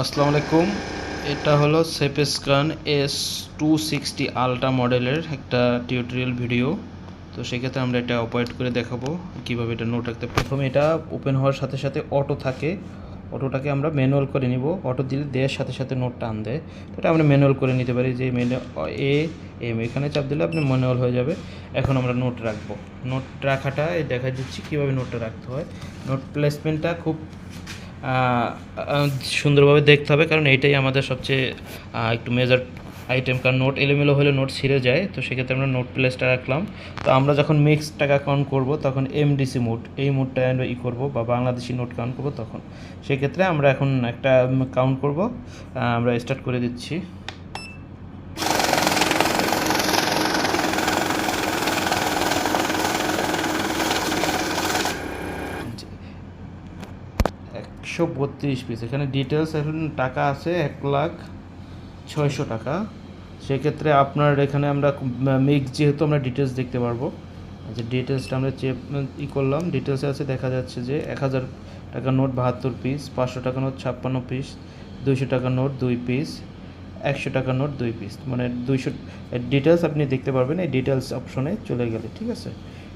আসসালামু আলাইকুম। এটা হলো সেপেসকান S260 আলট্রা মডেলের একটা টিউটোরিয়াল ভিডিও। তো সেক্ষেত্রে আমরা এটা অপারেট করে দেখাবো কীভাবে এটা নোট রাখতে। প্রথমে এটা ওপেন হওয়ার সাথে সাথে অটো থাকে, অটোটাকে আমরা ম্যানুয়াল করে নিব। অটো দিলে দেওয়ার সাথে সাথে নোট টান দেয়, তো এটা আমরা ম্যানুয়াল করে নিতে পারি। যে এখানে চাপ দিলে আপনি ম্যানুয়াল হয়ে যাবে। এখন আমরা নোট রাখবো। নোট রাখাটা দেখা দিচ্ছি কীভাবে নোটটা রাখতে হয়। নোট প্লেসমেন্টটা খুব সুন্দরভাবে দেখতে হবে, কারণ এইটাই আমাদের সবচেয়ে একটু মেজর আইটেম। কারণ নোট এলোমেলো হলে নোট ছিঁড়ে যায়, তো সেক্ষেত্রে আমরা নোট প্লেসটা রাখলাম। তো আমরা যখন মিক্সড টাকা কাউন্ট করব তখন এমডিসি মোড, এই মোডটা আমরা করবো, বা বাংলাদেশি নোট কাউন্ট করবো। তখন সেক্ষেত্রে আমরা এখন একটা কাউন্ট করব। আমরা স্টার্ট করে দিচ্ছি। একশো 32 পিস। এখানে ডিটেলস এখন টাকা আছে 1,06,000 টাকা। সেক্ষেত্রে আপনার এখানে আমরা মিক্স, যেহেতু আমরা ডিটেলস দেখতে পারবো। আচ্ছা, ডিটেলসটা আমরা করলাম। ডিটেলসে আছে, দেখা যাচ্ছে যে 1,000 টাকার নোট 72 পিস, 500 টাকার নোট 56 পিস, 200 টাকার নোট 2 পিস, 100 টাকার নোট 2 পিস, মানে 200 ডিটেলস আপনি দেখতে পারবেন এই ডিটেলস অপশনে চলে গেলে। ঠিক আছে,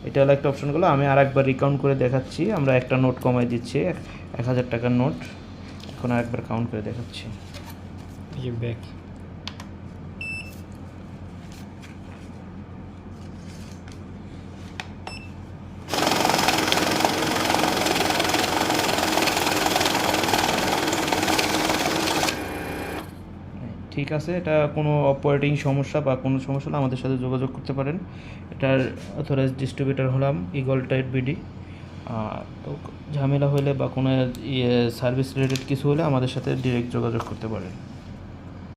এটা হলো একটা অপশনগুলো। আমি আরেকবার রিকাউন্ট করে দেখাচ্ছি। আমরা একটা নোট কমাই দিচ্ছি, 1,000 টাকার নোট। এখন আরেকবার কাউন্ট করে দেখাচ্ছি। ব্যাক ঠিক আছে, এটা কোনো অপারেটিং সমস্যা বা কোনো সমস্যা হলে আমাদের সাথে যোগাযোগ করতে পারেন। এটার অথরাইজ ডিস্ট্রিবিউটর হলাম ইগল টাইট বিডি। তো ঝামেলা হলে বা কোনো সার্ভিস রিলেটেড কিছু হলে আমাদের সাথে ডিরেক্ট যোগাযোগ করতে পারেন।